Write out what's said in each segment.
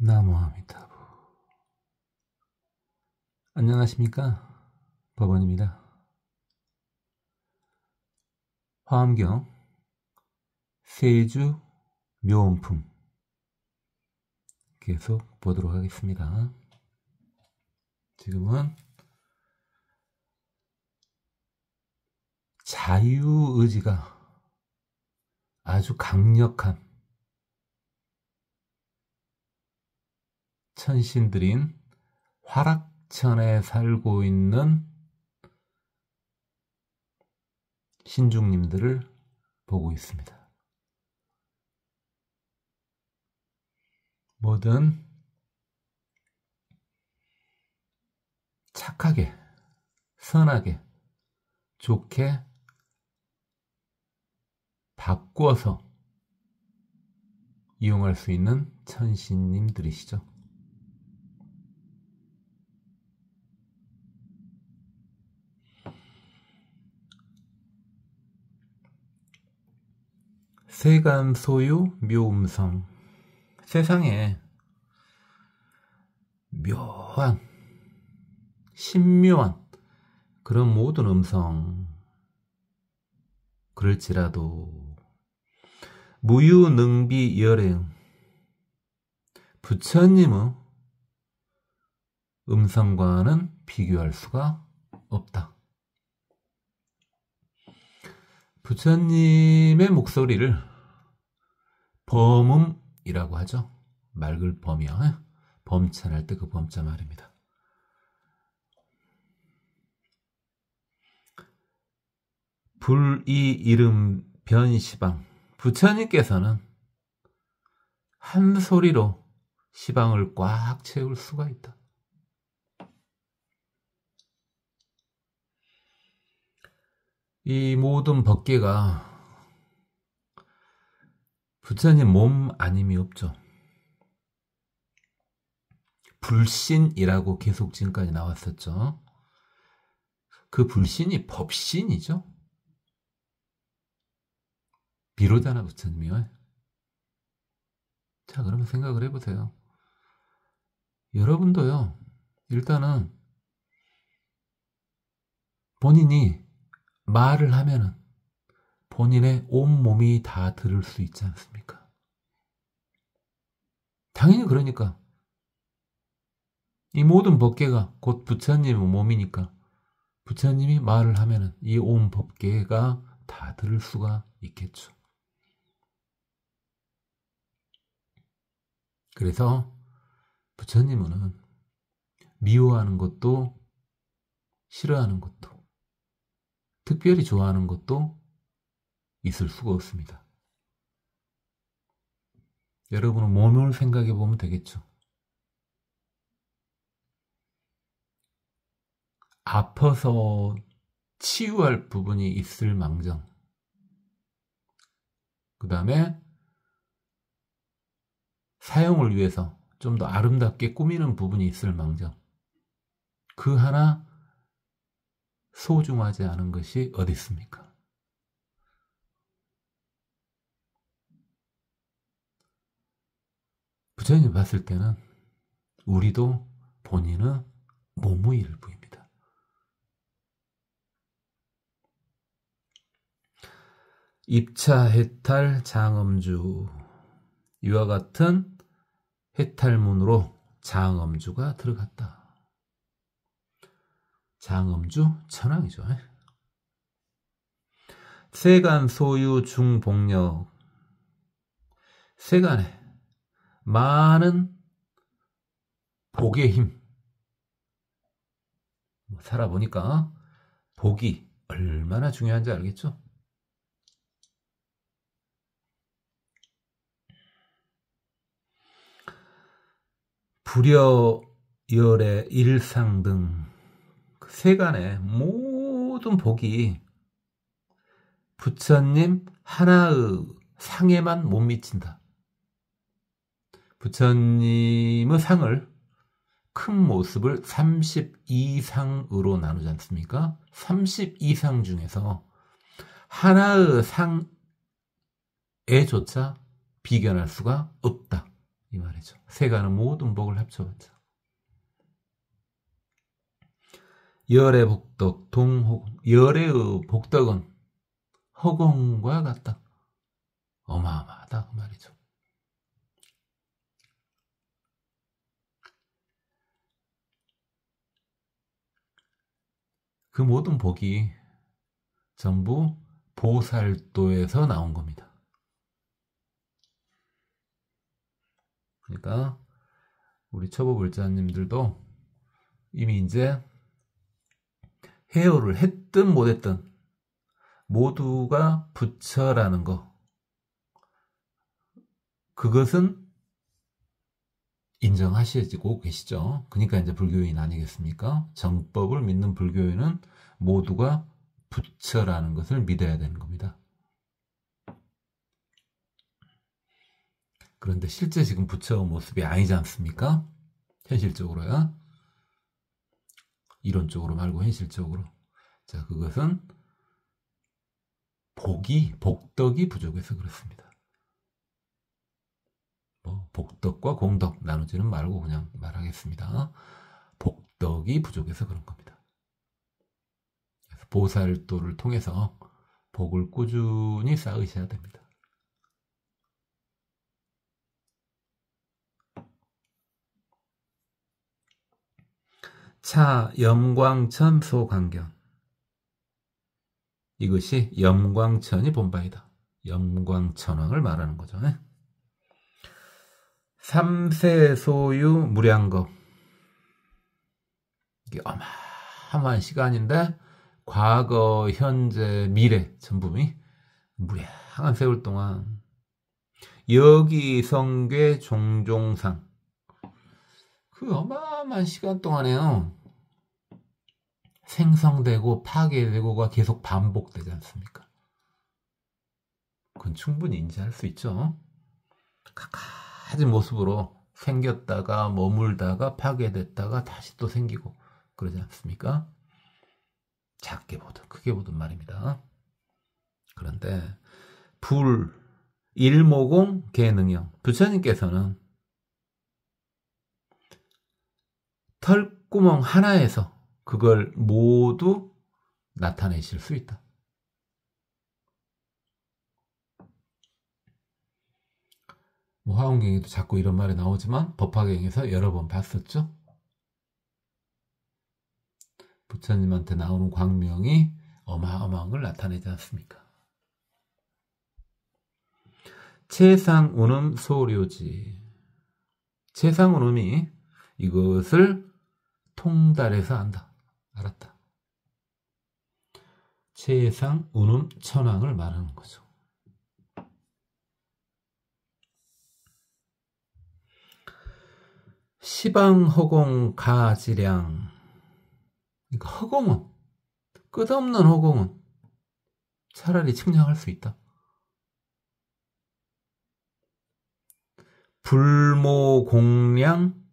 나무아미타불. 안녕하십니까, 법원입니다. 화엄경 세주 묘음품 계속 보도록 하겠습니다. 지금은 자유의지가 아주 강력한 천신들인 화락천에 살고 있는 신중님들을 보고 있습니다. 뭐든 착하게, 선하게, 좋게 바꿔서 이용할 수 있는 천신님들이시죠. 세간 소유 묘음성. 세상에 묘한, 신묘한 그런 모든 음성, 그럴지라도 무유능비열행, 부처님의 음성과는 비교할 수가 없다. 부처님의 목소리를 범음이라고 하죠. 맑을 범이요. 범찬할 때 그 범자 말입니다. 불이 이름 변시방. 부처님께서는 한 소리로 시방을 꽉 채울 수가 있다. 이 모든 법계가 부처님 몸 아님이 없죠. 불신이라고 계속 지금까지 나왔었죠. 그 불신이 법신이죠. 비로자나 부처님이요. 자, 그러면 생각을 해보세요. 여러분도요, 일단은 본인이 말을 하면은 본인의 온몸이 다 들을 수 있지 않습니까? 당연히 그러니까 이 모든 법계가 곧 부처님의 몸이니까 부처님이 말을 하면은 이 온 법계가 다 들을 수가 있겠죠. 그래서 부처님은 미워하는 것도 싫어하는 것도 특별히 좋아하는 것도 있을 수가 없습니다. 여러분은 몸을 생각해 보면 되겠죠. 아파서 치유할 부분이 있을 망정, 그 다음에 사용을 위해서 좀 더 아름답게 꾸미는 부분이 있을 망정, 그 하나 소중하지 않은 것이 어디 있습니까? 부처님 봤을 때는 우리도 본인은 몸의 일부입니다. 입차해탈 장엄주. 이와 같은 해탈문으로 장엄주가 들어갔다. 장엄주 천왕이죠. 세간 소유 중복력. 세간에 많은 복의 힘. 살아보니까 복이 얼마나 중요한지 알겠죠? 불여, 열애, 일상 등 세간의 모든 복이 부처님 하나의 상에만 못 미친다. 부처님의 상을, 큰 모습을 32상으로 나누지 않습니까? 32상 중에서 하나의 상에조차 비견할 수가 없다. 이 말이죠. 세간의 모든 복을 합쳐봤자. 열의 복덕 동호공. 열의 복덕은 허공과 같다. 어마어마하다 그 말이죠. 그 모든 복이 전부 보살도에서 나온 겁니다. 그러니까 우리 초보불자님들도 이미 이제 해오를 했든 못했든 모두가 부처라는 거, 그것은 인정하시고 계시죠. 그러니까 이제 불교인 아니겠습니까? 정법을 믿는 불교인은 모두가 부처라는 것을 믿어야 되는 겁니다. 그런데 실제 지금 부처의 모습이 아니지 않습니까? 현실적으로요. 이론적으로 말고 현실적으로. 자, 그것은 복덕이 부족해서 그렇습니다. 뭐 복덕과 공덕 나누지는 말고 그냥 말하겠습니다. 복덕이 부족해서 그런 겁니다. 그래서 보살도를 통해서 복을 꾸준히 쌓으셔야 됩니다. 차 염광천 소강견. 이것이 염광천이 본바이다. 염광천왕을 말하는 거죠. 3세 소유 무량겁. 이게 어마어마한 시간인데 과거, 현재, 미래 전부이 무량한 세월 동안 여기 성괴 종종상, 그 어마어마한 시간 동안에요 생성되고 파괴되고가 계속 반복되지 않습니까? 그건 충분히 인지할 수 있죠. 각가지 모습으로 생겼다가 머물다가 파괴됐다가 다시 또 생기고 그러지 않습니까? 작게 보든 크게 보든 말입니다. 그런데 불, 일모공, 개능형. 부처님께서는 털구멍 하나에서 그걸 모두 나타내실 수 있다. 뭐 화엄경에도 자꾸 이런 말이 나오지만 법화경에서 여러 번 봤었죠. 부처님한테 나오는 광명이 어마어마한 걸 나타내지 않습니까? 채상운음 소료지. 채상운음이 이것을 통달해서 안다. 알았다. 채상운음 천왕을 말하는 거죠. 시방허공 가지량. 그러니까 허공은, 끝없는 허공은 차라리 측량할 수 있다. 불모공량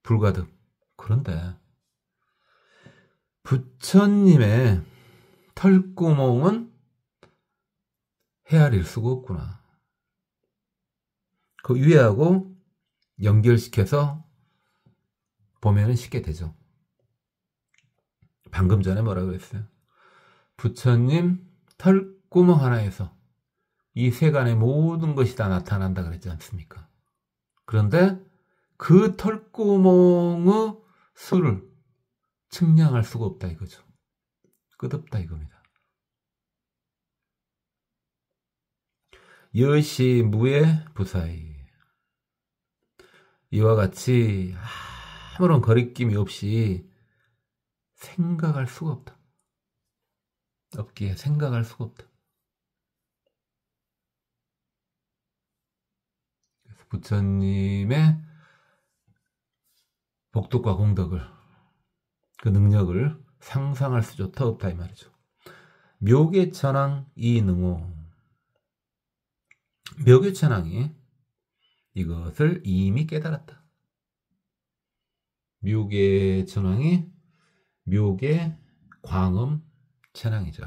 불가득. 그런데 부처님의 털구멍은 헤아릴 수가 없구나. 그 위하고 연결시켜서 보면은 쉽게 되죠. 방금 전에 뭐라고 했어요? 부처님 털구멍 하나에서 이 세간의 모든 것이 다 나타난다 그랬지 않습니까? 그런데 그 털구멍의 수를 측량할 수가 없다 이거죠. 끝없다 이겁니다. 여시 무의 부사이. 이와 같이 아무런 거리낌이 없이 생각할 수가 없다. 없기에 생각할 수가 없다. 그래서 부처님의 복덕과 공덕을, 그 능력을 상상할 수조차 없다 이 말이죠. 묘계천왕 이능호. 묘계천왕이 이것을 이미 깨달았다. 묘계천왕이 묘계 광음 천왕이죠.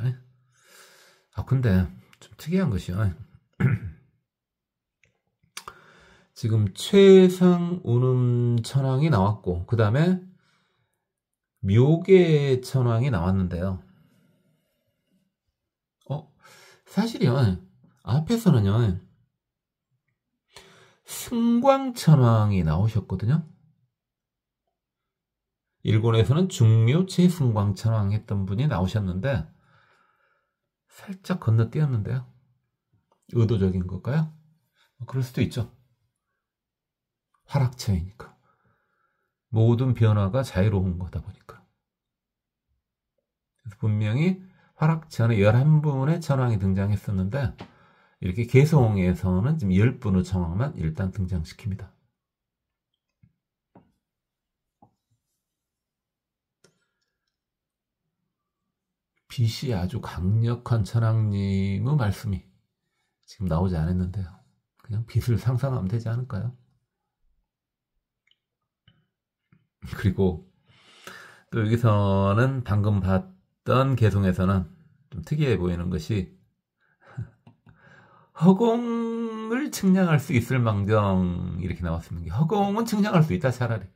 근데 좀 특이한 것이요. 지금 최상운음천왕이 나왔고 그 다음에 묘계천왕이 나왔는데요. 사실이요. 앞에서는요. 승광천왕이 나오셨거든요. 일본에서는 중묘 최승광천왕 했던 분이 나오셨는데 살짝 건너뛰었는데요. 의도적인 걸까요? 그럴 수도 있죠. 화락처이니까. 모든 변화가 자유로운 거다 보니까. 그래서 분명히 화락천에 11분의 천왕이 등장했었는데 이렇게 개성에서는 지금 10분의 천왕만 일단 등장시킵니다. 빛이 아주 강력한 천왕님의 말씀이 지금 나오지 않았는데요. 그냥 빛을 상상하면 되지 않을까요? 그리고 또 여기서는 방금 봤던 개송에서는 좀 특이해 보이는 것이 허공을 측량할 수 있을 망정 이렇게 나왔습니다. 허공은 측량할 수 있다 차라리.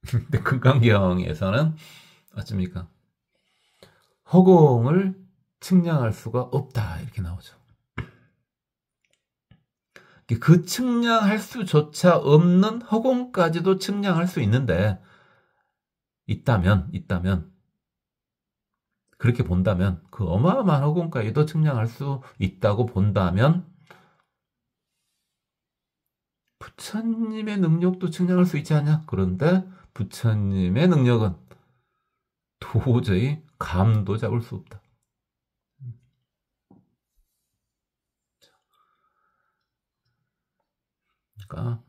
근데 금강경에서는 어쩝니까? 허공을 측량할 수가 없다 이렇게 나오죠. 그 측량할 수조차 없는 허공까지도 측량할 수 있는데 있다면 그렇게 본다면 그 어마어마한 허공까지도 측량할 수 있다고 본다면 부처님의 능력도 측량할 수 있지 않냐? 그런데 부처님의 능력은 도저히 감도 잡을 수 없다. 그러니까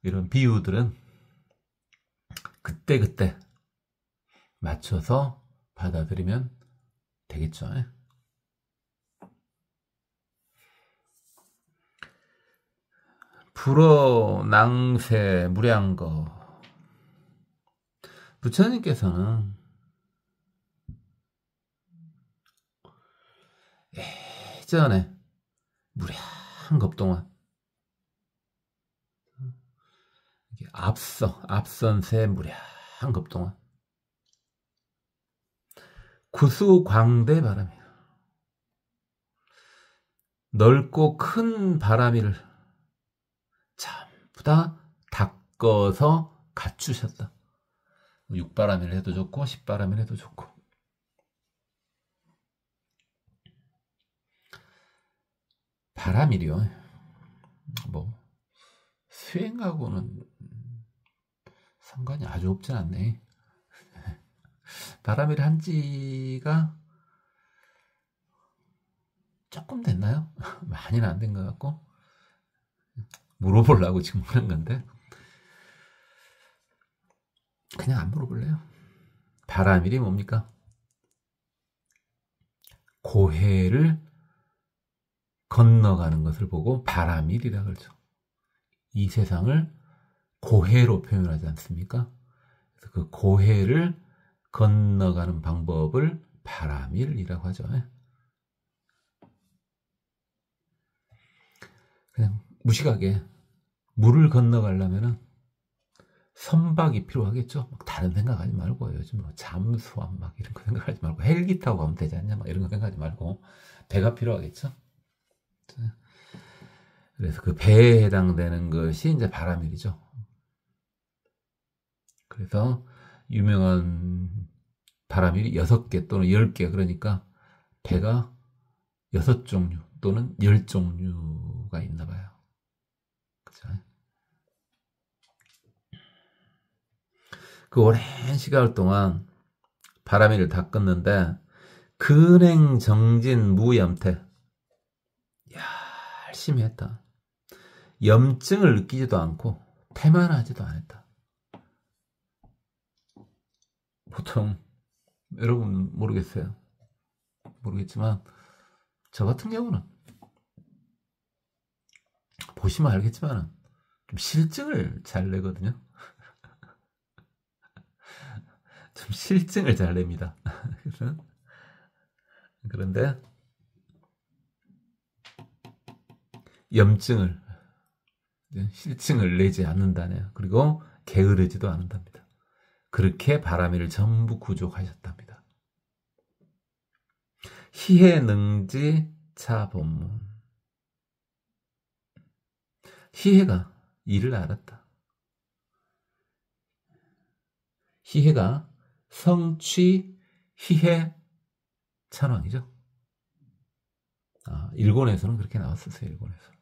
이런 비유들은 그때그때 맞춰서 받아들이면 되겠죠. 불어, 낭새, 무량거. 부처님께서는 예전에 무량겁 동안 앞선새 무량겁 동안 구수광대 바람이 넓고 큰 바람이를 전부 다 닦아서 갖추셨다. 육바람이를 해도 좋고 십바람이를 해도 좋고 바람이요. 뭐 수행하고는 상관이 아주 없진 않네. 바람이를 한 지가 조금 됐나요? 많이는 안 된 것 같고 물어보려고 지금 그런 건데 그냥 안 물어볼래요. 바람일이 뭡니까? 고해를 건너가는 것을 보고 바람일이라 그러죠. 이 세상을 고해로 표현하지 않습니까? 그래서 그 고해를 건너가는 방법을 바람일이라고 하죠. 그냥 무식하게 물을 건너가려면은 선박이 필요하겠죠. 막 다른 생각하지 말고 요즘 뭐 잠수함 막 이런 거 생각하지 말고 헬기 타고 가면 되지 않냐 막 이런 거 생각하지 말고 배가 필요하겠죠. 그래서 그 배에 해당되는 것이 이제 바람일이죠. 그래서 유명한 바람일이 6개 또는 10개 그러니까 배가 6종류 또는 10종류가 있나 봐요. 그죠? 그 오랜 시간 동안 바람일을 다 껐는데 근행 정진 무염태 열심히 했다. 염증을 느끼지도 않고 태만하지도 않았다. 보통 여러분 모르겠지만 저 같은 경우는 보시면 알겠지만 좀 실증을 잘 내거든요. 좀 실증을 잘 냅니다. 그런데 염증을 실증을 내지 않는다네요. 그리고 게으르지도 않는답니다. 그렇게 바라미를 전부 구족하셨답니다. 희해능지 차본문. 희해가 이를 알았다. 희해가 성취 희해 찬왕이죠. 일본에서는 그렇게 나왔었어요. 일본에서.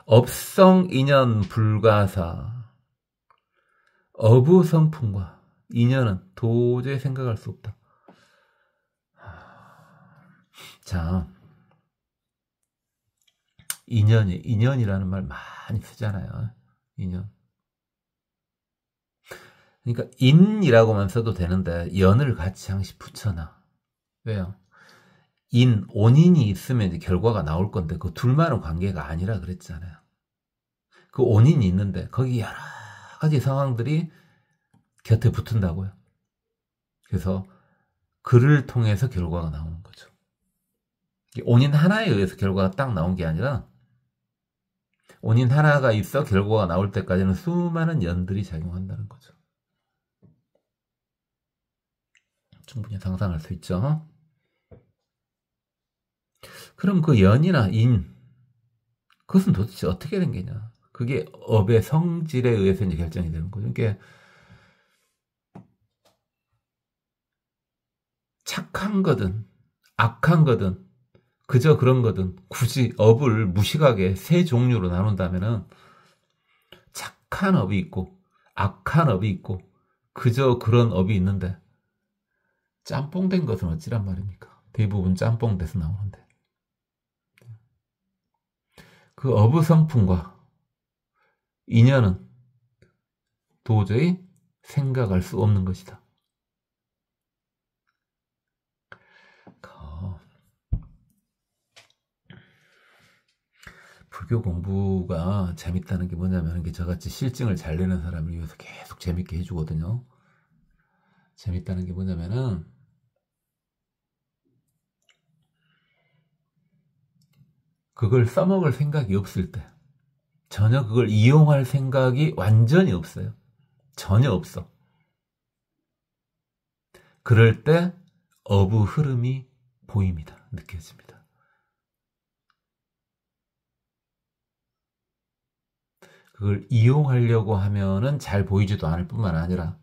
업성 인연 불가사. 어부성품과 인연은 도저히 생각할 수 없다. 자, 인연이라는 말 많이 쓰잖아요. 인연. 그러니까 인이라고만 써도 되는데 연을 같이 항시 붙여놔. 왜요? 온인이 있으면 이제 결과가 나올 건데 그 둘만의 관계가 아니라 그랬잖아요. 그 온인이 있는데 거기 여러 가지 상황들이 곁에 붙은다고요. 그래서 그를 통해서 결과가 나오는 거죠. 온인 하나에 의해서 결과가 딱 나온 게 아니라 온인 하나가 있어 결과가 나올 때까지는 수많은 연들이 작용한다는 거죠. 충분히 상상할 수 있죠. 그럼 그 연이나 인, 그것은 도대체 어떻게 된 게냐? 그게 업의 성질에 의해서 이제 결정이 되는 거죠. 그러니까 착한 거든 악한 거든 그저 그런 거든 굳이 업을 무식하게 세 종류로 나눈다면은 착한 업이 있고 악한 업이 있고 그저 그런 업이 있는데 짬뽕된 것은 어찌란 말입니까? 대부분 짬뽕돼서 나오는데 그 어부 성품과 인연은 도저히 생각할 수 없는 것이다. 불교 공부가 재밌다는 게 뭐냐면 저같이 실증을 잘 내는 사람을 위해서 계속 재밌게 해주거든요. 재밌다는 게 뭐냐면은 그걸 써먹을 생각이 없을 때 전혀 그걸 이용할 생각이 완전히 없어요. 전혀 없어. 그럴 때 어부 흐름이 보입니다. 느껴집니다. 그걸 이용하려고 하면은 잘 보이지도 않을 뿐만 아니라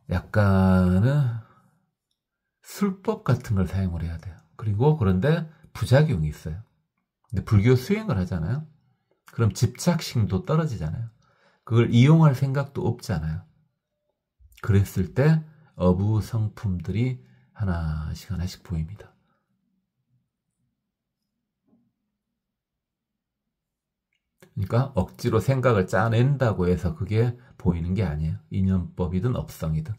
약간은 술법 같은 걸 사용을 해야 돼요. 그리고 그런데 부작용이 있어요. 근데 불교 수행을 하잖아요. 그럼 집착심도 떨어지잖아요. 그걸 이용할 생각도 없잖아요. 그랬을 때 어부 성품들이 하나씩 하나씩 보입니다. 그러니까 억지로 생각을 짜낸다고 해서 그게 보이는 게 아니에요. 인연법이든 업성이든.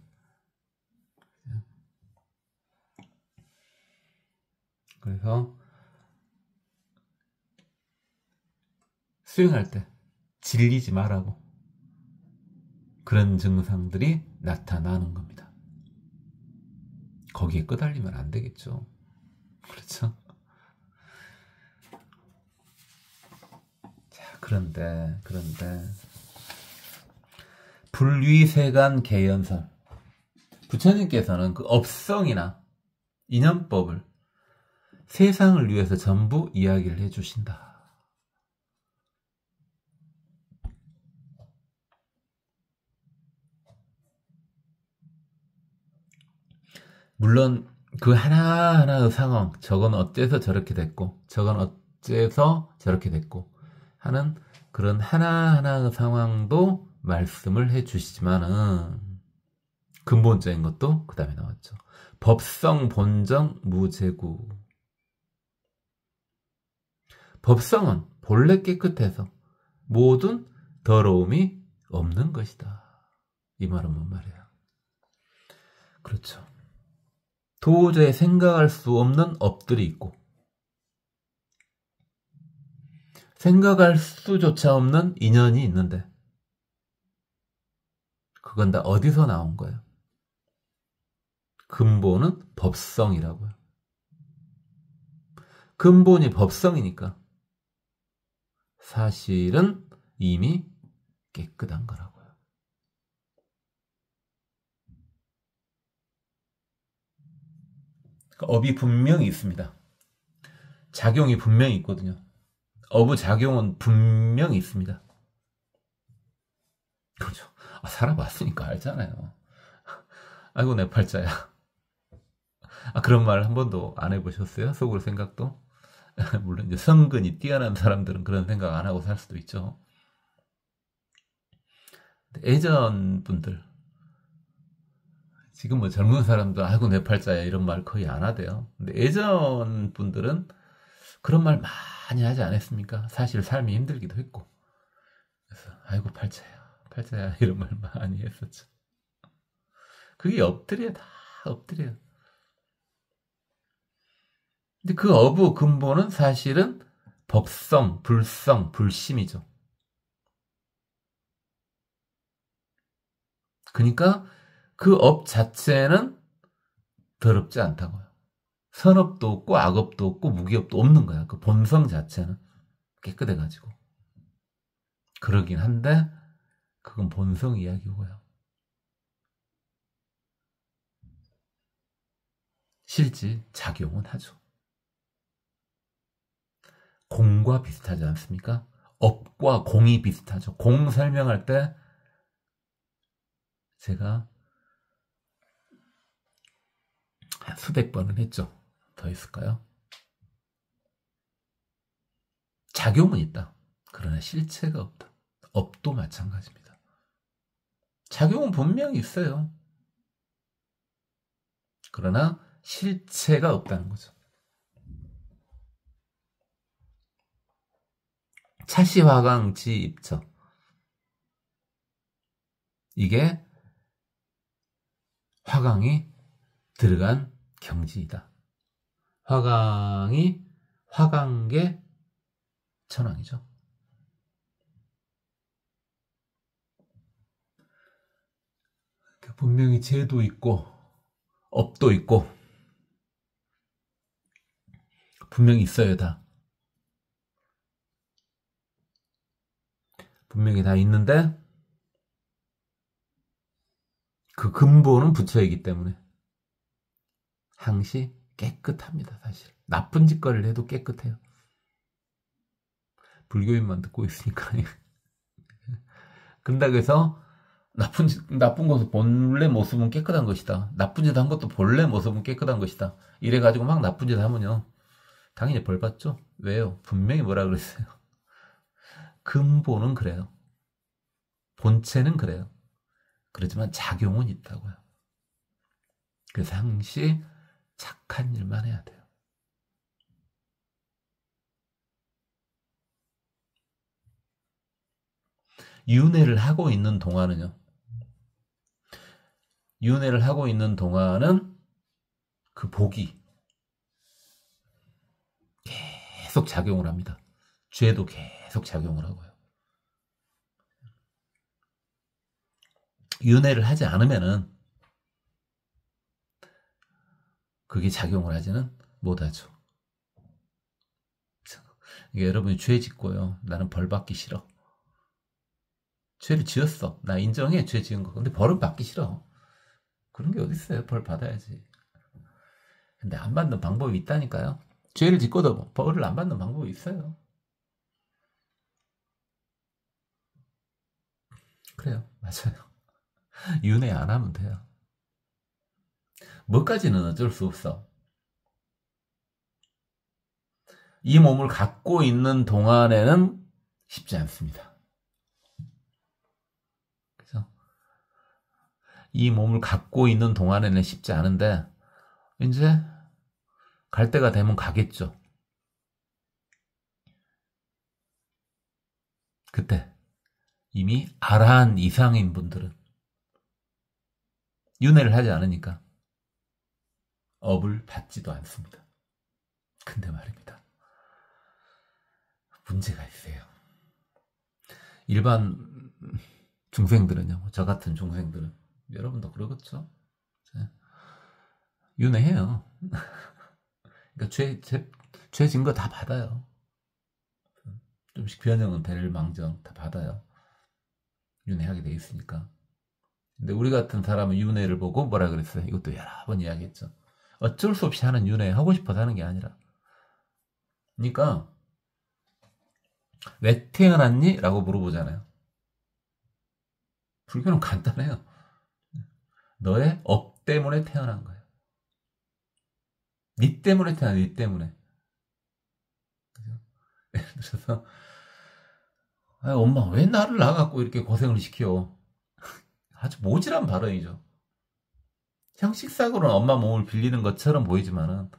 그래서 수행할 때 질리지 말라고 그런 증상들이 나타나는 겁니다. 거기에 끄달리면 안 되겠죠. 그렇죠? 자, 그런데 불위세간 개연설 부처님께서는 그 업성이나 인연법을 세상을 위해서 전부 이야기를 해주신다. 물론 그 하나하나의 상황, 저건 어째서 저렇게 됐고 저건 어째서 저렇게 됐고 하는 그런 하나하나의 상황도 말씀을 해주시지만은 근본적인 것도 그 다음에 나왔죠. 법성 본정 무재구. 법성은 본래 깨끗해서 모든 더러움이 없는 것이다. 이 말은 뭔 말이에요? 그렇죠. 도저히 생각할 수 없는 업들이 있고 생각할 수조차 없는 인연이 있는데 그건 다 어디서 나온 거예요? 근본은 법성이라고요. 근본이 법성이니까 사실은 이미 깨끗한 거라고요. 업이 분명히 있습니다. 작용이 분명히 있거든요. 업의 작용은 분명히 있습니다. 그렇죠. 살아봤으니까 알잖아요. 아이고 내 팔자야. 그런 말 한 번도 안 해보셨어요? 속으로 생각도? 물론 이제 성근이 뛰어난 사람들은 그런 생각 안 하고 살 수도 있죠. 예전 분들, 지금 뭐 젊은 사람들 아이고 내 팔자야 이런 말 거의 안 하대요. 근데 예전 분들은 그런 말 많이 하지 않았습니까? 사실 삶이 힘들기도 했고. 그래서 아이고 팔자야 이런 말 많이 했었죠. 그게 업들이에요. 다 업들이에요. 근데 그 업의 근본은 사실은 법성, 불성, 불심이죠. 그러니까 그 업 자체는 더럽지 않다고요. 선업도 없고 악업도 없고 무기업도 없는 거야. 그 본성 자체는 깨끗해가지고. 그러긴 한데 그건 본성 이야기고요. 실제 작용은 하죠. 공과 비슷하지 않습니까? 업과 공이 비슷하죠. 공 설명할 때 제가 한 수백 번은 했죠. 더 있을까요? 작용은 있다. 그러나 실체가 없다. 업도 마찬가지입니다. 작용은 분명히 있어요. 그러나 실체가 없다는 거죠. 차시화강지입적. 이게 화강이 들어간 경지이다. 화강이 화강계 천왕이죠. 분명히 재도 있고 업도 있고 분명히 있어요. 다 분명히 다 있는데 그 근본은 부처이기 때문에 항시 깨끗합니다. 사실 나쁜 짓거리를 해도 깨끗해요. 불교인만 듣고 있으니까. 근다고 해서 나쁜 것은 본래 모습은 깨끗한 것이다. 나쁜 짓 한 것도 본래 모습은 깨끗한 것이다. 이래가지고 막 나쁜 짓 하면요. 당연히 벌 받죠. 왜요? 분명히 뭐라 그랬어요. 근본은 그래요. 본체는 그래요. 그렇지만 작용은 있다고요. 그래서 항시 착한 일만 해야 돼요. 윤회를 하고 있는 동안은요. 윤회를 하고 있는 동안은 그 복이 계속 작용을 합니다. 죄도 계속 작용을 하고요. 윤회를 하지 않으면은 그게 작용을 하지는 못하죠. 여러분이 죄 짓고요. 나는 벌 받기 싫어. 죄를 지었어. 나 인정해. 죄 지은 거. 근데 벌은 받기 싫어. 그런 게 어딨어요. 벌 받아야지. 근데 안 받는 방법이 있다니까요. 죄를 짓고도 벌을 안 받는 방법이 있어요. 그래요. 맞아요. 윤회 안 하면 돼요. 뭐까지는 어쩔 수 없어. 이 몸을 갖고 있는 동안에는 쉽지 않습니다. 그죠? 이 몸을 갖고 있는 동안에는 쉽지 않은데 이제 갈 때가 되면 가겠죠. 그때 이미 아라한 이상인 분들은 윤회를 하지 않으니까 업을 받지도 않습니다. 근데 말입니다. 문제가 있어요. 일반 중생들은요, 저 같은 중생들은 여러분도 그러겠죠? 윤회해요. 그러니까 죄 진 거 다 받아요. 좀씩 변형은 될 망정 다 받아요. 윤회하게 돼 있으니까. 근데 우리 같은 사람은 윤회를 보고 뭐라 그랬어요? 이것도 여러 번 이야기했죠. 어쩔 수 없이 하는 윤회, 하고 싶어서 하는 게 아니라. 그러니까 왜 태어났니? 라고 물어보잖아요. 불교는 간단해요. 너의 업 때문에 태어난 거예요. 니 때문에 태어난 니 때문에. 그죠? 예를 들어서 엄마 왜 나를 낳아갖고 이렇게 고생을 시켜? 아주 모질한 발언이죠. 형식상으로는 엄마 몸을 빌리는 것처럼 보이지만은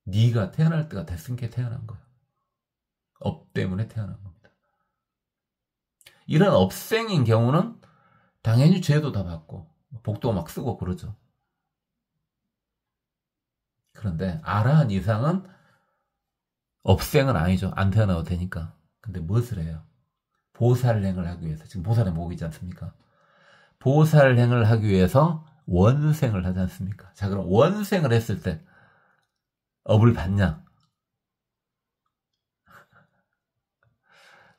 네가 태어날 때가 됐으니까 태어난 거야. 업 때문에 태어난 겁니다. 이런 업생인 경우는 당연히 죄도 다 받고 복도 막 쓰고 그러죠. 그런데 아라한 이상은 업생은 아니죠. 안 태어나도 되니까. 근데 무엇을 해요? 보살행을 하기 위해서. 지금 보살의 목이지 않습니까? 보살행을 하기 위해서 원생을 하지 않습니까? 자, 그럼 원생을 했을 때 업을 받냐?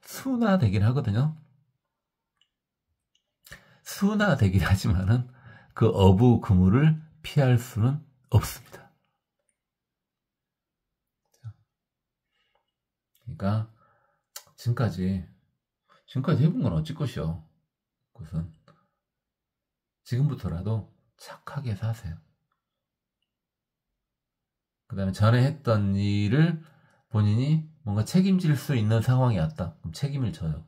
순화되긴 하거든요. 순화되긴 하지만은 그 어부 그물을 피할 수는 없습니다. 그러니까 지금까지 해본 건 어찌 것이요. 그것은 지금부터라도 착하게 사세요. 그 다음에 전에 했던 일을 본인이 뭔가 책임질 수 있는 상황이 왔다. 그럼 책임을 져요.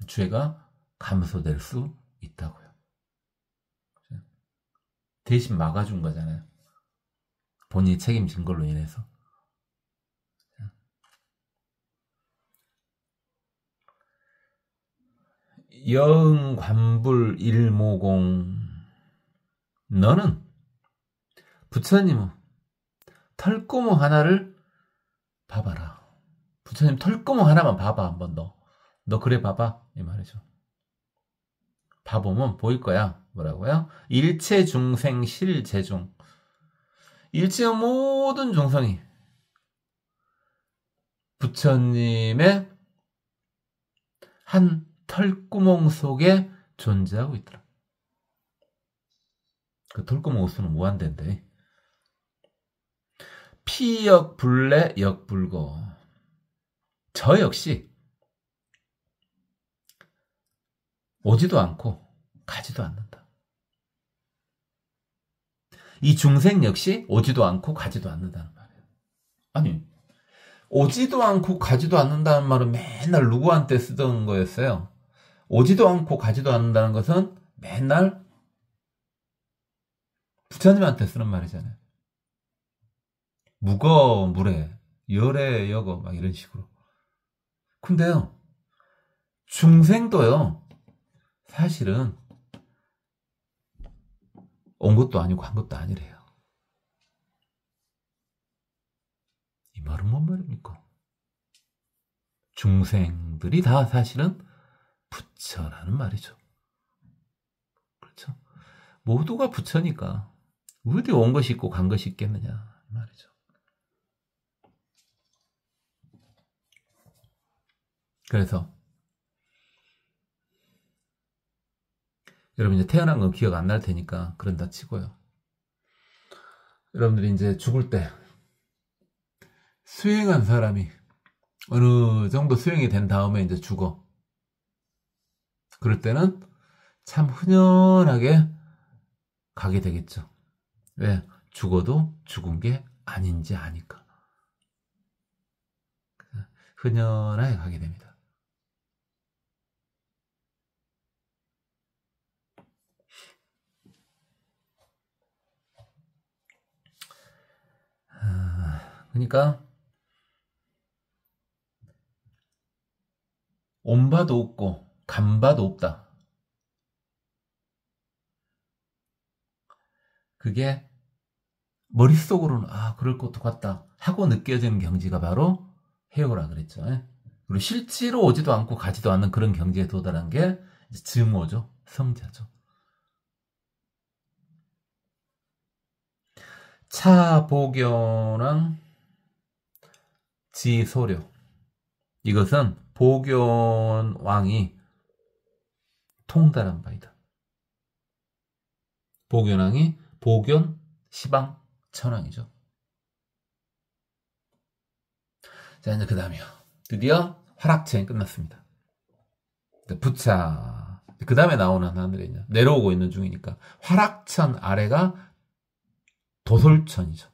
죄가 감소될 수 있다고요. 대신 막아준 거잖아요. 본인이 책임진 걸로 인해서. 여응관불 일모공 너는 부처님은 털구멍 하나를 봐봐라. 부처님 털구멍 하나만 봐봐. 한번 너 그래 봐봐 이 말이죠. 봐보면 보일 거야. 뭐라고요? 일체 중생 실재중. 일체의 모든 중생이 부처님의 한 털구멍 속에 존재하고 있더라. 그 털구멍 수는 무한대인데 피역불례 역불거 저 역시 오지도 않고 가지도 않는다. 이 중생 역시 오지도 않고 가지도 않는다는 말이에요. 아니 오지도 않고 가지도 않는다는 말은 맨날 누구한테 쓰던 거였어요. 오지도 않고 가지도 않는다는 것은 맨날 부처님한테 쓰는 말이잖아요. 무거 물에 열에 여거 막 이런 식으로. 근데요 중생도요 사실은 온 것도 아니고 간 것도 아니래요. 이 말은 뭔 말입니까? 중생들이 다 사실은 부처라는 말이죠. 그렇죠? 모두가 부처니까 어디 온 것이 있고 간 것이 있겠느냐 말이죠. 그래서 여러분 이제 태어난 건 기억 안 날 테니까 그런다 치고요. 여러분들이 이제 죽을 때 수행한 사람이 어느 정도 수행이 된 다음에 이제 죽어. 그럴 때는 참 흔연하게 가게 되겠죠. 왜? 죽어도 죽은 게 아닌지 아니까. 흔연하게 가게 됩니다. 그러니까 온 바도 없고 간 바도 없다. 그게 머릿속으로는 그럴 것도 같다 하고 느껴지는 경지가 바로 해오라 그랬죠. 그리고 실제로 오지도 않고 가지도 않는 그런 경지에 도달한 게 증오죠. 성자죠. 차보견왕 지소료. 이것은 보견왕이 통달한 바이다. 보견왕이 보견 시방 천왕이죠. 자, 이제 그 다음이요. 드디어 화락천이 끝났습니다. 부차. 그 다음에 나오는 하늘이 내려오고 있는 중이니까 화락천 아래가 도솔천이죠.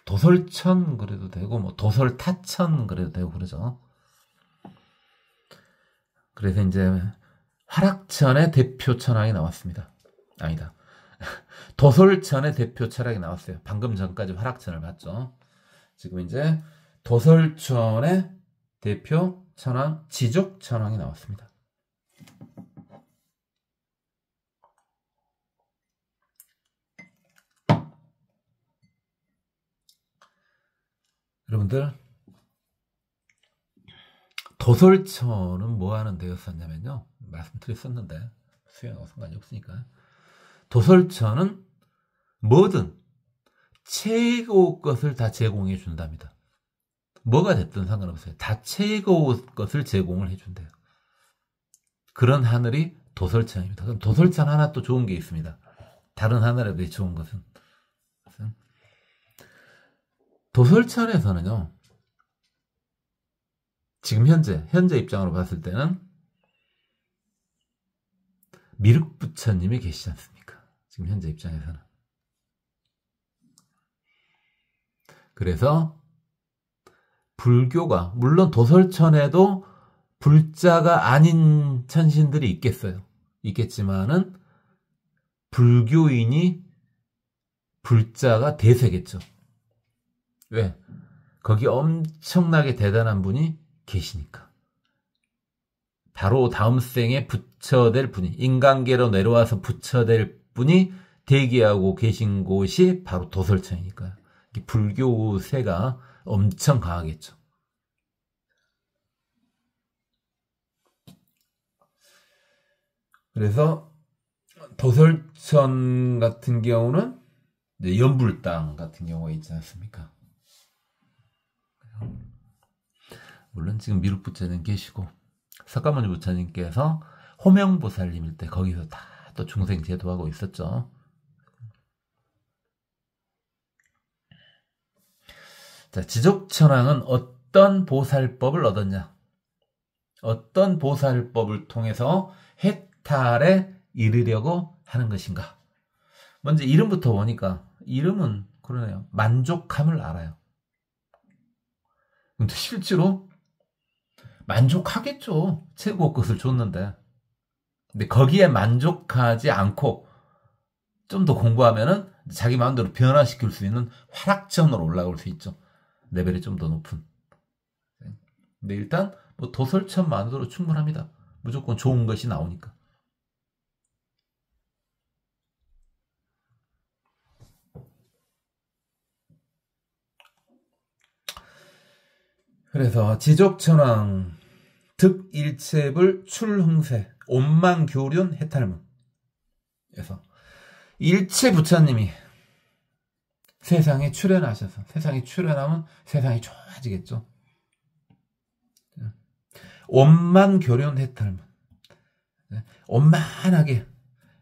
도솔천 그래도 되고 뭐 도솔타천 그래도 되고 그러죠. 그래서 이제 화락천의 대표 천왕이 나왔습니다. 아니다. 도솔천의 대표 철학이 나왔어요. 방금 전까지 화락천을 봤죠. 지금 이제 도솔천의 대표 천왕 지족천왕이 나왔습니다. 여러분들, 도솔천은 뭐 하는 데였었냐면요. 말씀드렸었는데 수행하고 상관이 없으니까. 도솔천은 뭐든 최고 것을 다 제공해 준답니다. 뭐가 됐든 상관없어요. 다 최고 것을 제공을 해준대요. 그런 하늘이 도솔천입니다. 그럼 도솔천 하나 또 좋은 게 있습니다. 다른 하늘에 비해 좋은 것은. 도솔천에서는요, 지금 현재 입장으로 봤을 때는 미륵부처님이 계시지 않습니까? 지금 현재 입장에서는. 그래서 불교가, 물론 도솔천에도 불자가 아닌 천신들이 있겠어요. 있겠지만은 불교인이 불자가 대세겠죠. 왜? 거기 엄청나게 대단한 분이 계시니까. 바로 다음 생에 부처될 분이, 인간계로 내려와서 부처될 분이 대기하고 계신 곳이 바로 도솔천이니까요. 불교세가 엄청 강하겠죠. 그래서 도솔천 같은 경우는 이제 연불당 같은 경우가 있지 않습니까? 물론 지금 미륵부처님 계시고 석가모니 부처님께서 호명보살님일 때 거기서 다 또 중생 제도하고 있었죠. 자, 지족천왕은 어떤 보살법을 얻었냐? 어떤 보살법을 통해서 해탈에 이르려고 하는 것인가? 먼저 이름부터 보니까 이름은 그러네요. 만족함을 알아요. 근데 실제로 만족하겠죠. 최고 것을 줬는데. 근데 거기에 만족하지 않고 좀 더 공부하면은 자기 마음대로 변화시킬 수 있는 화락천으로 올라올 수 있죠. 레벨이 좀 더 높은. 근데 일단 뭐 도솔천만으로 충분합니다. 무조건 좋은 것이 나오니까. 그래서 지족천왕 득일체불 출흥세 온만교륜 해탈문. 그래서 일체 부처님이 세상에 출현하셔서, 세상에 출현하면 세상이 좋아지겠죠. 온만교륜 해탈문. 온만하게.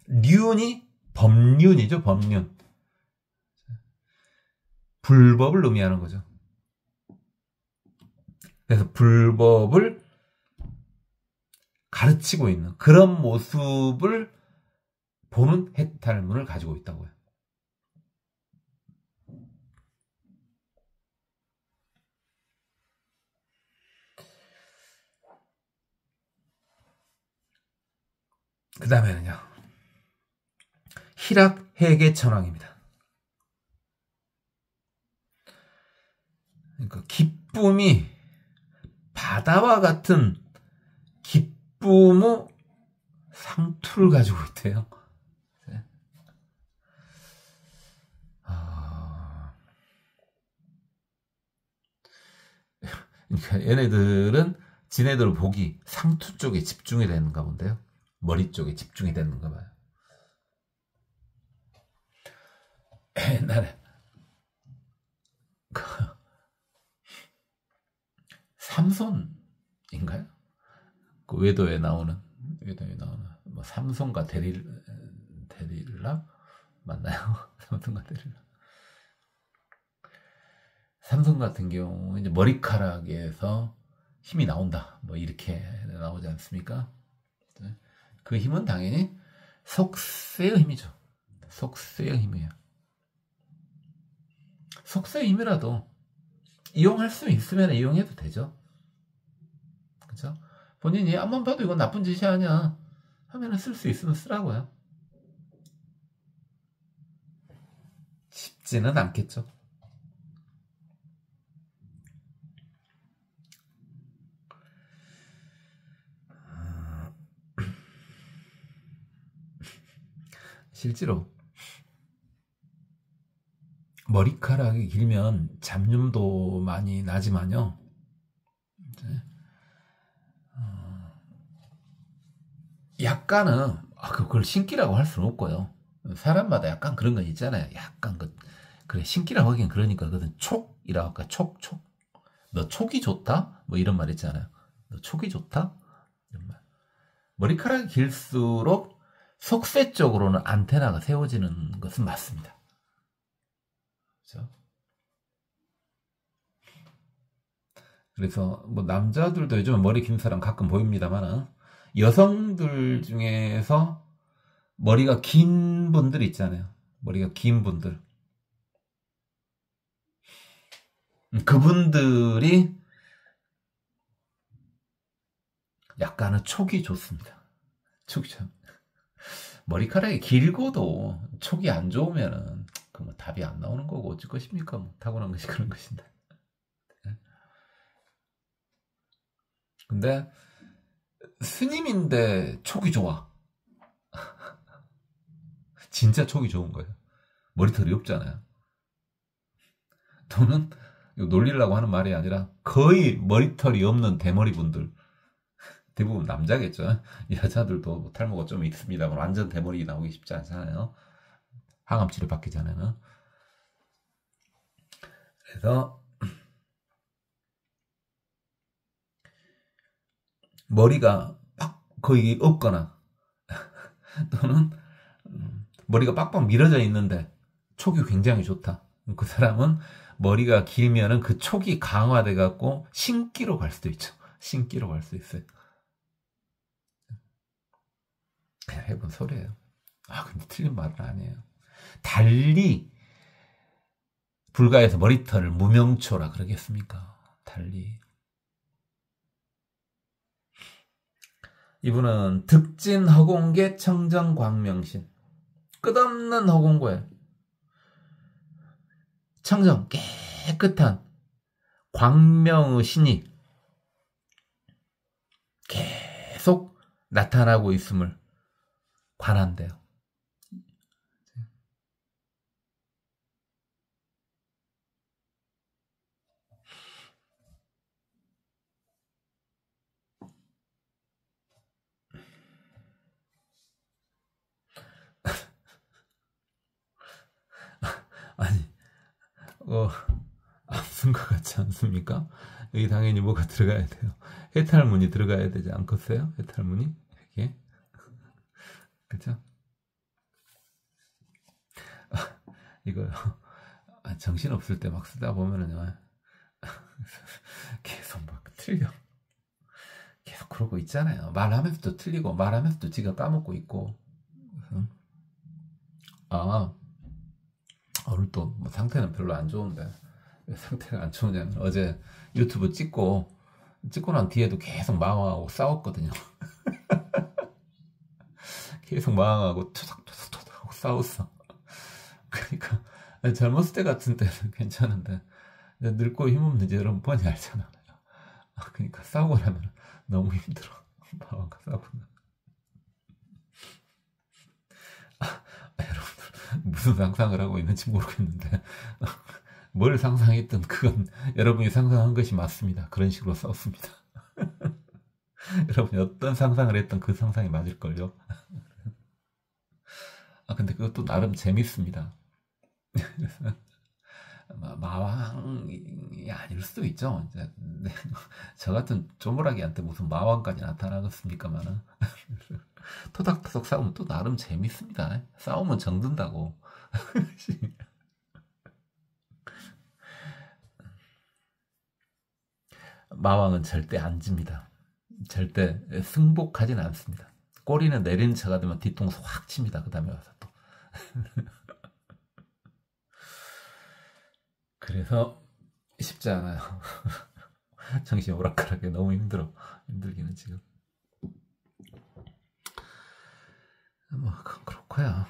륜이 법륜이죠. 법륜. 불법을 의미하는 거죠. 그래서 불법을 가르치고 있는 그런 모습을 보는 해탈문을 가지고 있다고요. 그 다음에는요, 희락해계천왕입니다. 그러니까 기쁨이 바다와 같은 기쁨의 상투를 가지고 있대요. 그러니까 얘네들은 지네들 복이 상투 쪽에 집중이 되는가 본데요. 머리 쪽에 집중이 되는가 봐요. 옛날에 삼손인가요? 그 외도에 나오는 뭐 삼손과 데릴라 맞나요? 삼손과 데릴라. 삼손 같은 경우 이제 머리카락에서 힘이 나온다. 뭐 이렇게 나오지 않습니까? 그 힘은 당연히 속세의 힘이죠. 속세의 힘이에요. 속세의 힘이라도 이용할 수 있으면 이용해도 되죠. 그죠? 본인이 앞만 봐도 이건 나쁜 짓이 아니야 하면은 쓸 수 있으면 쓰라고요. 쉽지는 않겠죠. 실제로 머리카락이 길면 잡념도 많이 나지만요. 약간은 그걸 신기라고 할 수는 없고요. 사람마다 약간 그런 거 있잖아요. 약간 그래 신기라고 하긴 그러니까 그것은 촉이라고 할까. 촉. 너 촉이 좋다? 뭐 이런 말 있잖아요. 너 촉이 좋다? 이런 말. 머리카락이 길수록 속세 쪽으로는 안테나가 세워지는 것은 맞습니다. 그렇죠? 그래서 뭐 남자들도 요즘 머리 긴 사람 가끔 보입니다만 여성들 중에서 머리가 긴 분들 있잖아요. 머리가 긴 분들. 그분들이 약간은 촉이 좋습니다. 촉이 좋. 머리카락이 길고도 촉이 안 좋으면은 그 뭐 답이 안 나오는 거고 어쩔 것입니까? 뭐 타고난 것이 그런 것인데. 근데 스님인데 촉이 좋아. 진짜 촉이 좋은 거예요. 머리털이 없잖아요. 또는 놀리려고 하는 말이 아니라 거의 머리털이 없는 대머리 분들, 대부분 남자겠죠. 여자들도 뭐 탈모가 좀 있습니다만 완전 대머리 나오기 쉽지 않잖아요. 항암 치료 받기 전에는. 그래서 머리가 거의 없거나 또는 머리가 빡빡 밀어져 있는데 촉이 굉장히 좋다. 그 사람은 머리가 길면은 그 촉이 강화돼 갖고 신기로 갈 수도 있죠. 신기로 갈 수 있어요. 그냥 해본 소리예요. 근데 틀린 말은 아니에요. 달리 불가에서 머리털을 무명초라 그러겠습니까? 달리. 이분은 득진 허공계 청정광명신. 끝없는 허공고에 청정 깨끗한 광명의 신이 계속 나타나고 있음을 관한대요. 아니, 아픈 것 같지 않습니까? 여기 당연히 뭐가 들어가야 돼요. 해탈문이 들어가야 되지 않겠어요? 해탈문이? 이렇게. 그죠? 이거, 정신없을 때 막 쓰다 보면은, 계속 막 틀려. 계속 그러고 있잖아요. 말하면서도 틀리고, 말하면서도 지가 까먹고 있고. 오늘 또 뭐 상태는 별로 안 좋은데 왜 상태가 안 좋으냐면 어제 유튜브 찍고 난 뒤에도 계속 마왕하고 싸웠거든요. 계속 마왕하고 투닥투닥투닥 하고 싸웠어. 그러니까 젊었을 때 같은 때는 괜찮은데 늙고 힘없는지 여러분 뻔히 알잖아요. 그러니까 싸우고 나면 너무 힘들어. 마왕과 싸우고 나면. 여러분들 무슨 상상을 하고 있는지 모르겠는데 뭘 상상했든 그건 여러분이 상상한 것이 맞습니다. 그런 식으로 싸웠습니다. 여러분이 어떤 상상을 했던 그 상상이 맞을걸요. 근데 그것도 나름 재밌습니다. 마왕이 아닐 수도 있죠. 저 같은 쪼무라기한테 무슨 마왕까지 나타나겠습니까만은. 토닥토닥 싸우면 또 나름 재밌습니다. 싸우면 정든다고. 마왕은 절대 안 집니다. 절대 승복하진 않습니다. 꼬리는 내리는 차가 되면 뒤통수 확 칩니다. 그 다음에 와서 또. 그래서 쉽지 않아요. 정신이 오락가락해. 너무 힘들어. 힘들기는 지금. 뭐 그렇고요.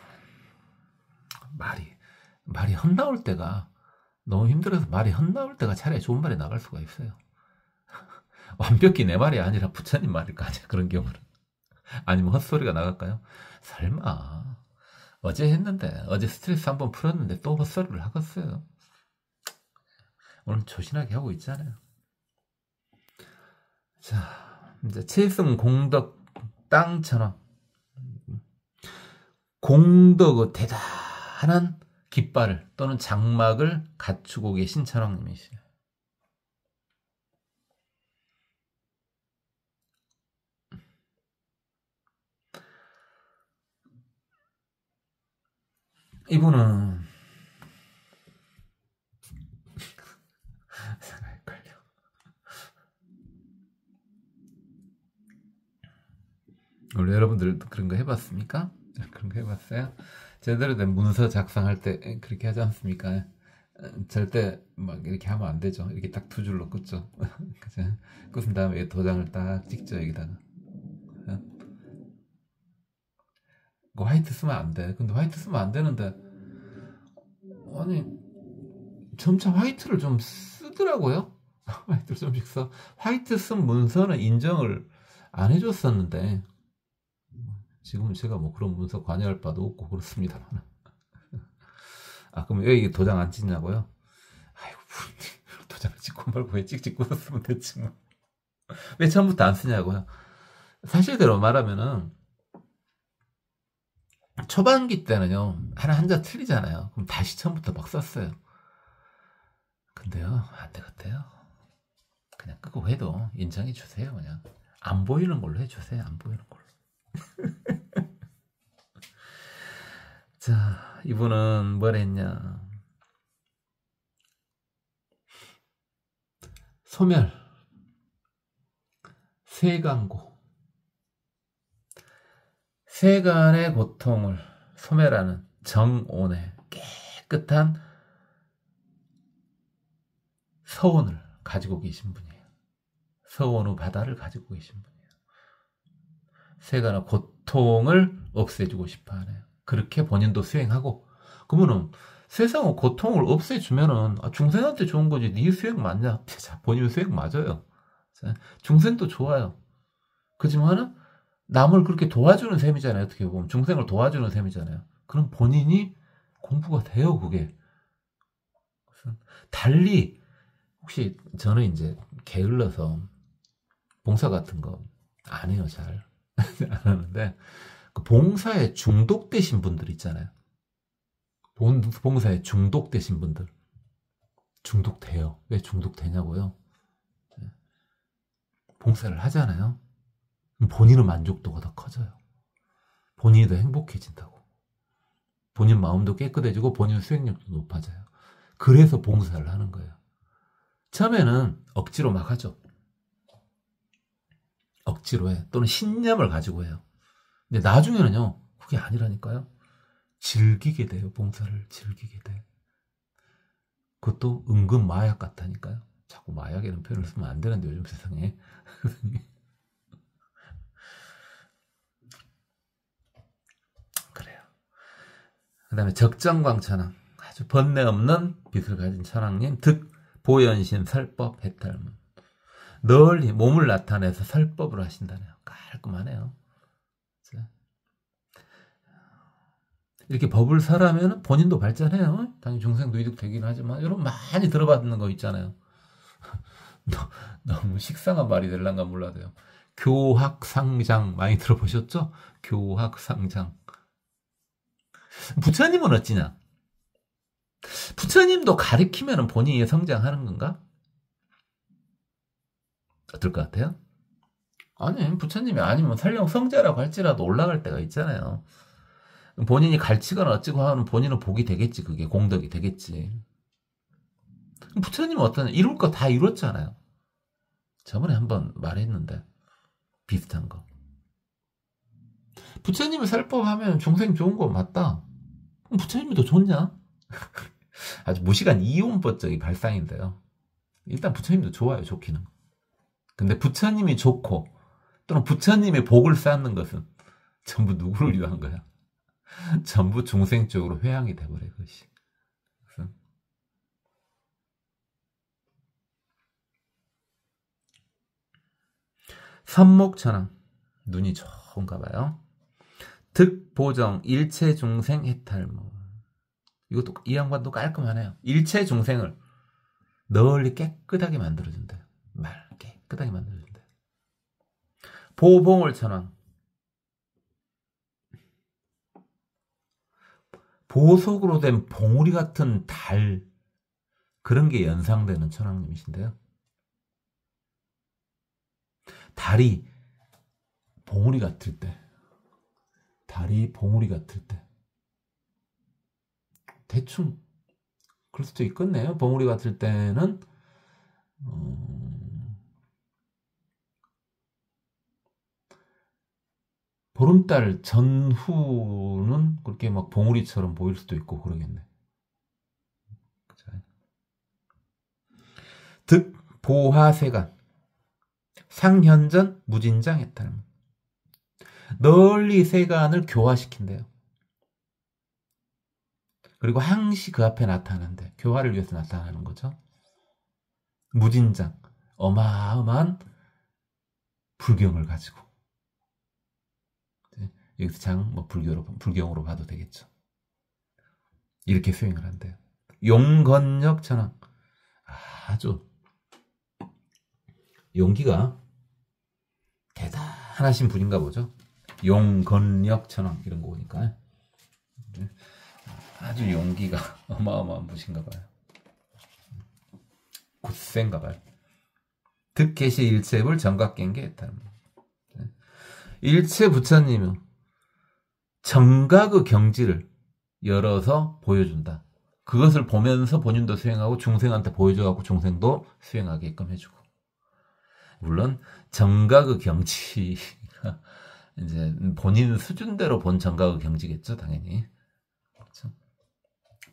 말이 헛나올 때가 너무 힘들어서 말이 헛나올 때가 차라리 좋은 말이 나갈 수가 있어요. 완벽히 내 말이 아니라 부처님 말일까 하냐, 그런 경우는. 아니면 헛소리가 나갈까요? 설마 어제 했는데, 어제 스트레스 한번 풀었는데 또 헛소리를 하겠어요. 오늘 조신하게 하고 있잖아요. 자, 이제 칠승 공덕 땅 천왕. 공덕의 대단한 깃발을 또는 장막을 갖추고 계신 천왕님이시죠. 이분은 원래 여러분들도 그런 거 해봤습니까? 그런 거 해봤어요? 제대로 된 문서 작성할 때 그렇게 하지 않습니까? 절대 막 이렇게 하면 안 되죠. 이렇게 딱 두 줄로 끊죠. 끊은 다음에 도장을 딱 찍죠, 여기다가. 화이트 쓰면 안 돼. 근데 화이트 쓰면 안 되는데, 아니, 점차 화이트를 좀 쓰더라고요. 화이트를 좀씩 써. 화이트 쓴 문서는 인정을 안 해줬었는데, 지금은 제가 뭐 그런 문서 관여할 바도 없고 그렇습니다만. 그럼 왜 이게 도장 안 찍냐고요? 아이고, 도장을 찍고 말고 왜 찍고 썼으면 됐지 뭐. 왜 처음부터 안 쓰냐고요? 사실대로 말하면은, 초반기 때는요, 하나 한자 틀리잖아요. 그럼 다시 처음부터 막 썼어요. 근데요, 안 되겠대요. 그냥 끄고 해도 인정해 주세요. 그냥 안 보이는 걸로 해주세요. 안 보이는 걸로. 자, 이분은 뭘 했냐? 소멸, 쇠간고, 세간의 고통을 소멸하는 정온의 깨끗한 서원을 가지고 계신 분이에요. 서원의 바다를 가지고 계신 분이에요. 세간의 고통을 없애주고 싶어 하네요. 그렇게 본인도 수행하고, 그러면은 세상의 고통을 없애주면은 중생한테 좋은 거지, 네 수행 맞냐? 자, 본인 수행 맞아요. 자, 중생도 좋아요. 그지만은 남을 그렇게 도와주는 셈이잖아요. 어떻게 보면 중생을 도와주는 셈이잖아요. 그럼 본인이 공부가 돼요. 그게 달리, 혹시 저는 이제 게을러서 봉사 같은 거 안 해요. 잘 안 하는데, 그 봉사에 중독되신 분들 있잖아요. 봉사에 중독되신 분들 중독돼요. 왜 중독되냐고요? 봉사를 하잖아요. 본인의 만족도가 더 커져요. 본인이 더 행복해진다고. 본인 마음도 깨끗해지고 본인 수행력도 높아져요. 그래서 봉사를 하는 거예요. 처음에는 억지로 막 하죠. 억지로 해. 또는 신념을 가지고 해요. 근데 나중에는요, 그게 아니라니까요. 즐기게 돼요. 봉사를 즐기게 돼. 그것도 은근 마약 같다니까요. 자꾸 마약이라는 표현을 쓰면 안 되는데, 요즘 세상에. 그래요. 그 다음에 적정광천왕. 아주 번뇌 없는 빛을 가진 천왕님. 득, 보현신, 설법, 해탈문. 널리 몸을 나타내서 설법을 하신다네요. 깔끔하네요. 이렇게 법을 설하면 본인도 발전해요. 당연히 중생도 이득되긴 하지만, 여러분 많이 들어봤는 거 있잖아요. 너무 식상한 말이 될란가 몰라도요. 교학상장 많이 들어보셨죠? 교학상장. 부처님은 어찌냐? 부처님도 가르치면 본인이 성장하는 건가? 어떨 것 같아요? 아니, 부처님이 아니면 설령 성자라고 할지라도 올라갈 때가 있잖아요. 본인이 가르치거나 어찌고 하면 본인은 복이 되겠지. 그게 공덕이 되겠지. 부처님은 어떠냐? 이룰 거 다 이뤘잖아요. 저번에 한번 말했는데 비슷한 거. 부처님을 살법하면 중생 좋은 거 맞다. 그럼 부처님이 더 좋냐? 아주 무시간 이혼법적인 발상인데요. 일단 부처님도 좋아요. 좋기는. 근데 부처님이 좋고 또는 부처님의 복을 쌓는 것은 전부 누구를 위한 거야? 전부 중생 쪽으로 회항이 돼버려. 그것이. 선목천왕 눈이 좋은가 봐요. 득보정 일체중생 해탈무. 이것도 이 양반도 깔끔하네요. 일체중생을 널리 깨끗하게 만들어준대요. 말 깨끗하게 만들어준대요. 보봉을천왕 보석으로 된 봉우리 같은 달, 그런 게 연상되는 천왕님이신데요. 달이 봉우리 같을 때, 달이 봉우리 같을 때, 대충 그럴 수도 있겠네요. 봉우리 같을 때는 보름달 전후는 그렇게 막 봉우리처럼 보일 수도 있고 그러겠네. 득보화세간 상현전 무진장 해탈. 널리 세간을 교화시킨대요. 그리고 항시 그 앞에 나타나는데 교화를 위해서 나타나는 거죠. 무진장, 어마어마한 불경을 가지고. 여기서 장, 뭐 불경으로 봐도 되겠죠. 이렇게 수행을 한대요. 용건력 천왕. 아주 용기가 대단하신 분인가 보죠. 용건력 천왕 이런 거 보니까 아주 용기가 어마어마한 분인가 봐요. 굳센가 봐요. 득계시 일체불 정각경계 해탈. 일체 부처님은 정각의 경지를 열어서 보여준다. 그것을 보면서 본인도 수행하고 중생한테 보여줘갖고 중생도 수행하게끔 해주고. 물론 정각의 경지가 이제 본인 수준대로 본 정각의 경지겠죠, 당연히. 그렇죠?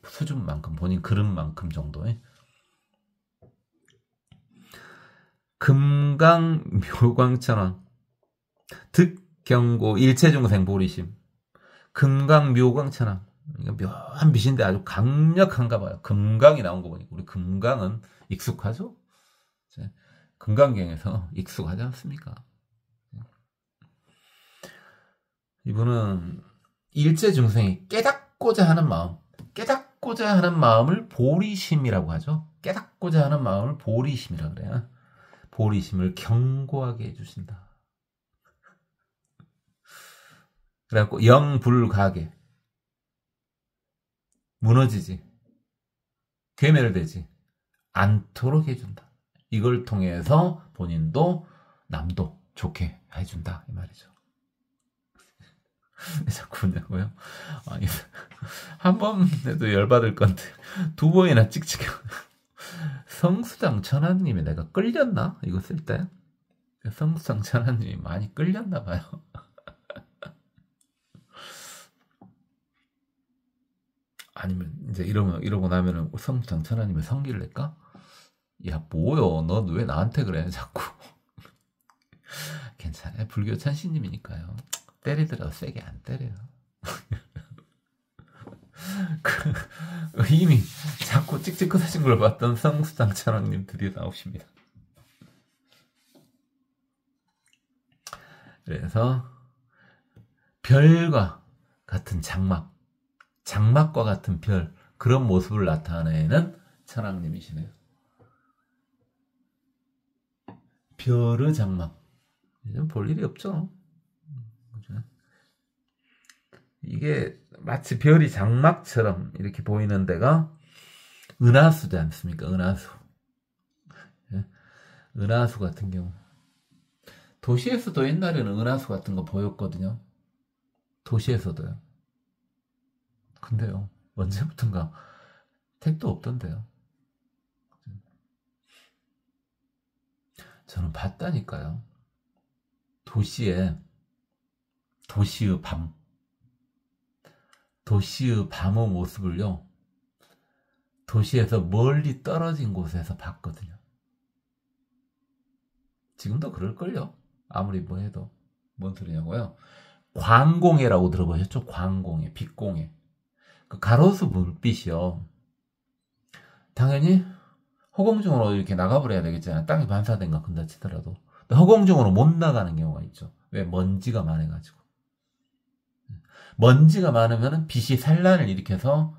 수준만큼, 본인 그릇만큼 정도의. 금강묘광천왕 득경고 일체중생 보리심. 금강묘광천왕. 묘한 빛인데 아주 강력한가 봐요. 금강이 나온 거 보니까 우리 금강은 익숙하죠? 금강경에서 익숙하지 않습니까? 이분은 일체중생이 깨닫고자 하는 마음을 보리심이라고 하죠. 깨닫고자 하는 마음을 보리심이라고 그래요. 보리심을 견고하게 해주신다. 그래갖고 영불가게, 무너지지, 괴멸되지 않도록 해준다. 이걸 통해서 본인도 남도 좋게 해준다 이 말이죠. 자꾸 그냐고요? 아니, 한 번 해도 열받을 건데 두 번이나 찍찍해. 성수당 천하님이 내가 끌렸나? 이거 쓸 때 성수당 천하님이 많이 끌렸나 봐요. 아니면 이제 이러고 나면은 성수당 천하님이 성기를 낼까? 야 뭐요? 너 왜 나한테 그래 자꾸. 괜찮아요. 불교 찬신님이니까요. 때리더라도 세게 안 때려요. 이미 자꾸 찍찍거리신 걸 봤던 성수당 찬왕님 드디어 나오십니다. 그래서 별과 같은 장막과 같은 별, 그런 모습을 나타내는 찬왕님이시네요. 별의 장막. 이제는 볼 일이 없죠. 그죠? 이게 마치 별이 장막처럼 이렇게 보이는 데가 은하수지 않습니까? 은하수. 예? 은하수 같은 경우. 도시에서도 옛날에는 은하수 같은 거 보였거든요. 도시에서도요. 근데요, 언제부턴가 택도 없던데요. 저는 봤다니까요. 도시의 밤의 모습을요, 도시에서 멀리 떨어진 곳에서 봤거든요. 지금도 그럴걸요. 아무리 뭐 해도. 뭔 소리냐고요? 광공해라고 들어보셨죠? 광공해, 빛공해. 그 가로수 물빛이요. 당연히 허공중으로 이렇게 나가버려야 되겠잖아요. 땅이 반사된 거 근다 치더라도. 허공중으로 못 나가는 경우가 있죠. 왜? 먼지가 많아가지고. 먼지가 많으면 빛이 산란을 일으켜서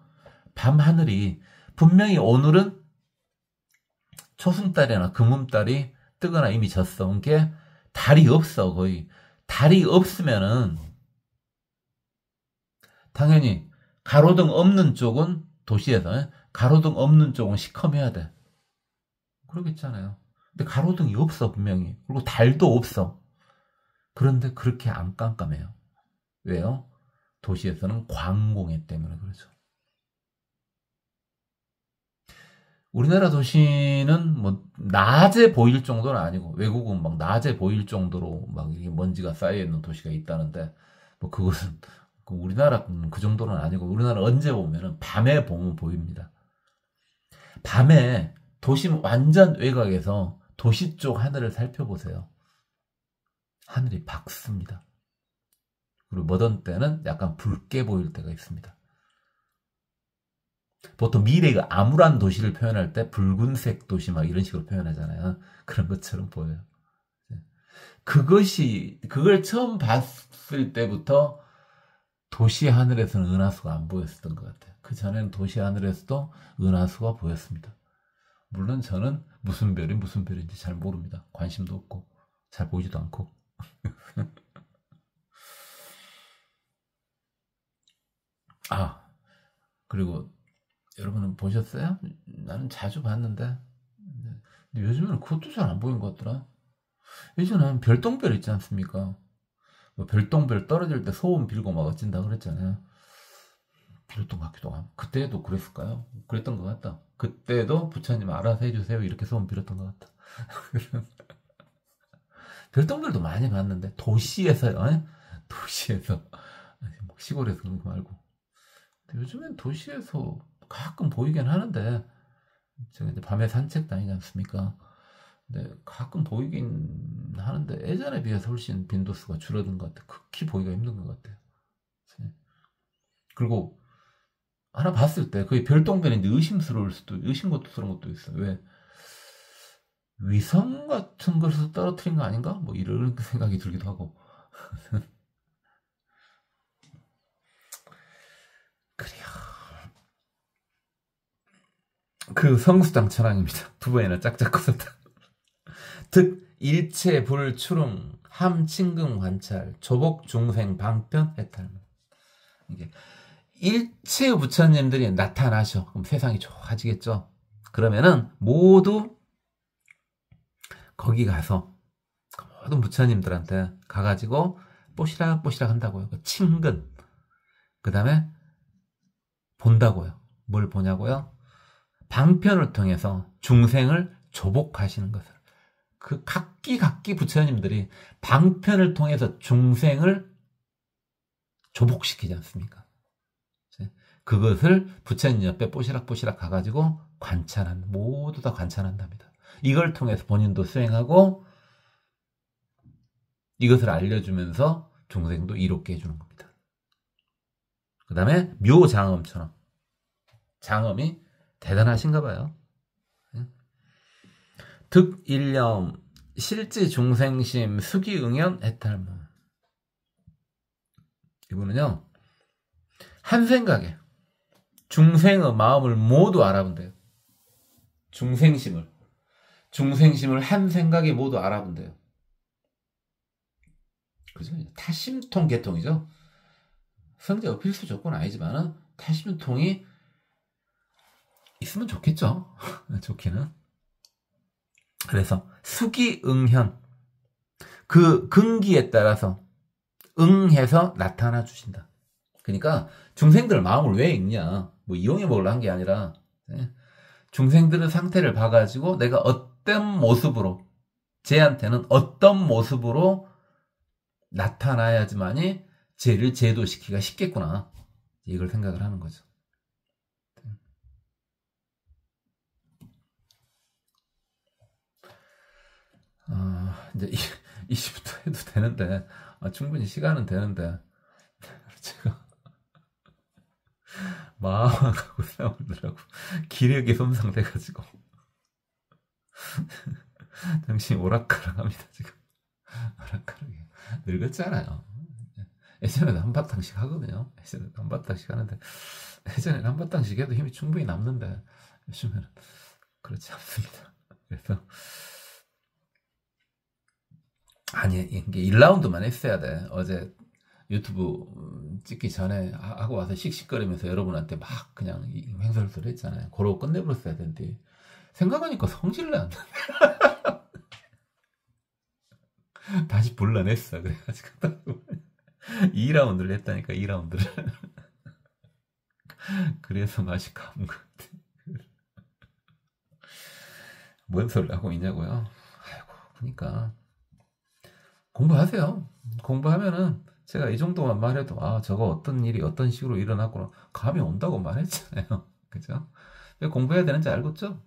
밤하늘이 분명히 오늘은 초승달이나 금음달이 뜨거나 이미 졌어. 그러니까 달이 없어, 거의. 달이 없으면은 당연히 가로등 없는 쪽은 도시에서 가로등 없는 쪽은 시커매야 돼. 그러겠잖아요. 근데 가로등이 없어, 분명히. 그리고 달도 없어. 그런데 그렇게 안 깜깜해요. 왜요? 도시에서는 광공해 때문에 그러죠. 우리나라 도시는 뭐 낮에 보일 정도는 아니고, 외국은 막 낮에 보일 정도로 막 이게 먼지가 쌓여 있는 도시가 있다는데, 뭐 그것은 우리나라는 그 정도는 아니고, 우리나라 언제 보면은 밤에 보면 보입니다. 밤에 도시 완전 외곽에서 도시 쪽 하늘을 살펴보세요. 하늘이 밝습니다. 그리고 어떤 때는 약간 붉게 보일 때가 있습니다. 보통 미래가 암울한 도시를 표현할 때 붉은색 도시 막 이런 식으로 표현하잖아요. 그런 것처럼 보여요. 그걸 처음 봤을 때부터 도시 하늘에서는 은하수가 안 보였었던 것 같아요. 그 전에는 도시 하늘에서도 은하수가 보였습니다. 물론 저는 무슨 별인지 잘 모릅니다. 관심도 없고 잘 보이지도 않고. 그리고 여러분은 보셨어요? 나는 자주 봤는데, 근데 요즘에는 그것도 잘 안 보이는 것 같더라. 예전에는 별똥별 있지 않습니까? 뭐 별똥별 떨어질 때 소음 빌고 막 어찐다 그랬잖아요. 빌었던 것 같기도 하고. 그때도 그랬을까요? 그랬던 것 같다. 그때도 부처님 알아서 해주세요 이렇게 소원 빌었던 것 같다. 별똥별도 많이 봤는데 도시에서요. 도시에서 시골에서 그런 거 말고. 요즘엔 도시에서 가끔 보이긴 하는데, 제가 이제 밤에 산책 다니지 않습니까? 근데 가끔 보이긴 하는데 예전에 비해서 훨씬 빈도수가 줄어든 것 같아요. 극히 보기가 힘든 것 같아요. 그리고 하나 봤을 때 거의 별똥별인데 의심스러운 것도 있어요. 왜? 위성 같은 것을 떨어뜨린 거 아닌가? 뭐 이런 생각이 들기도 하고. 그래요. 그 성수당 천왕입니다. 두 번이나 짝짝 컸었다. 득 일체 불추릉 함친금 관찰 조복 중생 방편 해탈. 이게 일체의 부처님들이 나타나셔. 그럼 세상이 좋아지겠죠. 그러면은 모두 거기 가서 모든 부처님들한테 가가지고 뽀시락뽀시락 한다고요. 친근. 그 다음에 본다고요. 뭘 보냐고요? 방편을 통해서 중생을 조복하시는 것을. 그 각기 부처님들이 방편을 통해서 중생을 조복시키지 않습니까? 그것을 부처님 옆에 뽀시락뽀시락 가가지고 모두 다 관찰한답니다. 이걸 통해서 본인도 수행하고 이것을 알려주면서 중생도 이롭게 해주는 겁니다. 그 다음에 묘장엄처럼 장엄이 대단하신가 봐요. 득일념 실지 중생심 수기응연 해탈무. 이분은요 한 생각에 중생의 마음을 모두 알아본대요. 중생심을 한 생각에 모두 알아본대요. 그죠? 타심통 계통이죠. 성자가 필수 조건 아니지만은 타심통이 있으면 좋겠죠. 좋기는. 그래서 수기응현, 그 근기에 따라서 응해서 나타나 주신다. 그러니까 중생들 마음을 왜 읽냐, 뭐 이용해 먹으려 한 게 아니라 중생들의 상태를 봐가지고 내가 어떤 모습으로, 쟤한테는 어떤 모습으로 나타나야지만이 쟤를 제도시키기가 쉽겠구나, 이걸 생각을 하는 거죠. 이제 20부터 해도 되는데, 충분히 시간은 되는데, 제가 마음하고 싸우느라고 기력이 손상돼가지고 정신이 오락가락합니다 지금. 오락가락해. 늙었잖아요. 예전에는 한바탕씩 하거든요. 예전에는 한바탕씩 하는데, 예전에는 한바탕씩 해도 힘이 충분히 남는데 요즘에는 그렇지 않습니다. 그래서 아니, 이게 1라운드만 했어야 돼. 어제 유튜브 찍기 전에 하고 와서 씩씩거리면서 여러분한테 막 그냥 횡설수설 했잖아요. 그러고 끝내버렸어야 되는데, 생각하니까 성질내 안 나네. 다시 불러냈어. 그래가지고 2라운드를 했다니까, 2라운드를. 그래서 맛이 가는 것 같아. 뭔 소리를 하고 있냐고요? 아이고, 그러니까 공부하세요. 공부하면은 제가 이 정도만 말해도 저거 어떤 일이 어떤 식으로 일어났구나 감이 온다고 말했잖아요. 그죠? 왜 공부해야 되는지 알겠죠?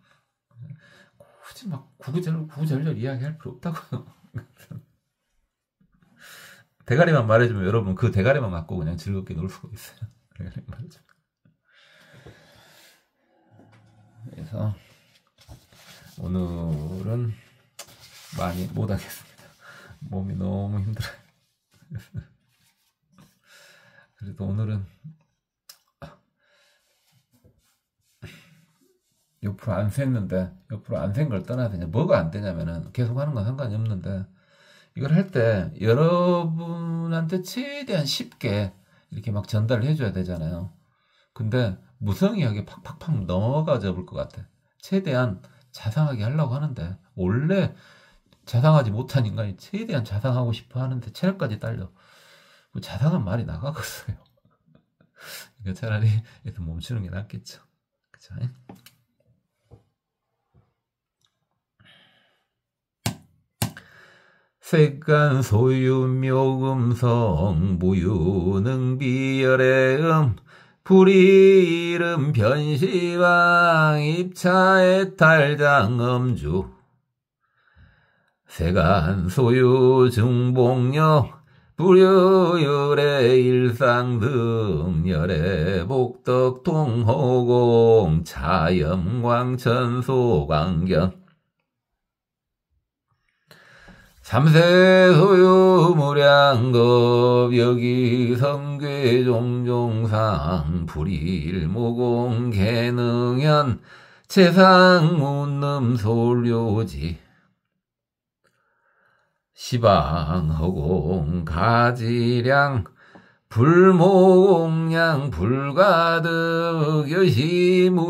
굳이 막 구구절절 이야기할 필요 없다고요. 대가리만 말해주면 여러분 그 대가리만 갖고 그냥 즐겁게 놀 수가 있어요. 대가리만 말해주면. 그래서 오늘은 많이 못하겠습니다. 몸이 너무 힘들어요. 그래도 오늘은 옆으로 안 샜는데, 옆으로 안 센 걸 떠나서 이제 뭐가 안 되냐면은 계속 하는 건 상관이 없는데, 이걸 할 때 여러분한테 최대한 쉽게 이렇게 막 전달을 해줘야 되잖아요. 근데 무성의하게 팍팍팍 넘어가 볼 것 같아. 최대한 자상하게 하려고 하는데, 원래 자상하지 못한 인간이 최대한 자상하고 싶어 하는데 체력까지 딸려. 자상한 말이 나가겠어요. 그러니까 차라리 일단 멈추는 게 낫겠죠. 그쵸? 색간 소유 묘음성 무유능 비열의 불이 이름 변시방 입차의 탈장 음주 색간 소유 중복력 불효열의 일상등 열의 복덕 통호공 차염광천소광견 삼세 소유 무량겁 여기 성괴 종종상 불일모공 개능현 채상 운름 솔료지 시방허공 가지량 불모공량 불가득 여시무외부사이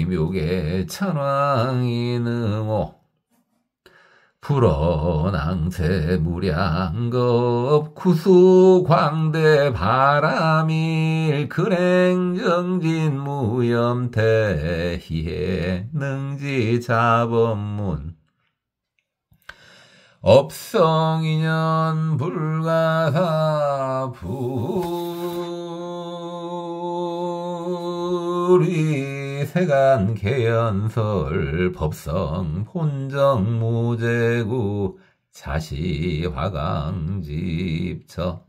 묘계 천왕이능오 불어낭세 무량겁 구수광대 바람일 근행정진 무염태 희해 능지자법문 업성인연 불가사 불이 세간 개연설 법성 본정 무제구 자시 화강집처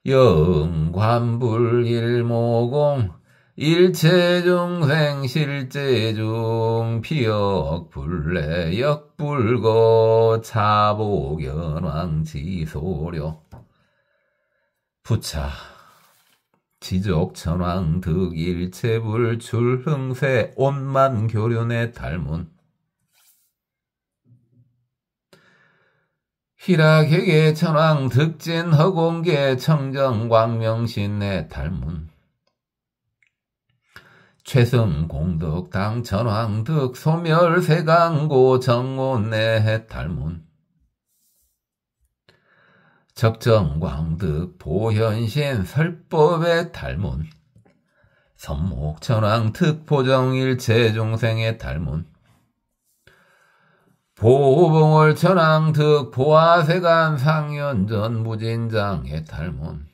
영관불 일모공 일체중생 실제중 피역불례 역불거 차복연왕지소려 부차 지족천왕 득일체불 출흥세 온만교륜의 달문 희락회계 천왕 득진 허공계 청정광명신내 달문 최승공덕 당천왕 득 소멸세강고 정온내 달문 적정광득 보현신 설법의 달문 선목천왕 특보정일체 중생의 달문 보봉월 천왕 득 보아세간 상연전 무진장의 달문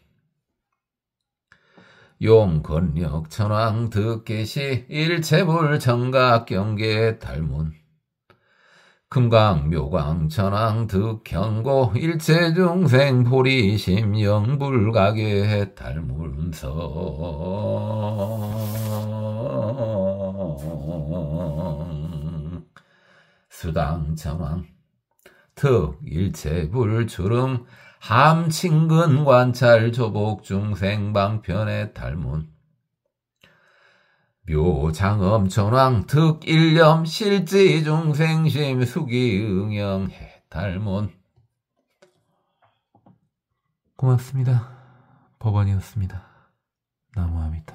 용건력 천왕 득 계시 일체불 정각경계의 달문 금강묘광 천왕 득 경고 일체중생 보리심 영불가계의 달문서 수당천왕 득 일체불주름 함친근 관찰 조복중생 방편의 달문 묘장엄천왕 득 일념 실지중생심 수기응영의 달문. 고맙습니다. 법원이었습니다. 나무아미타.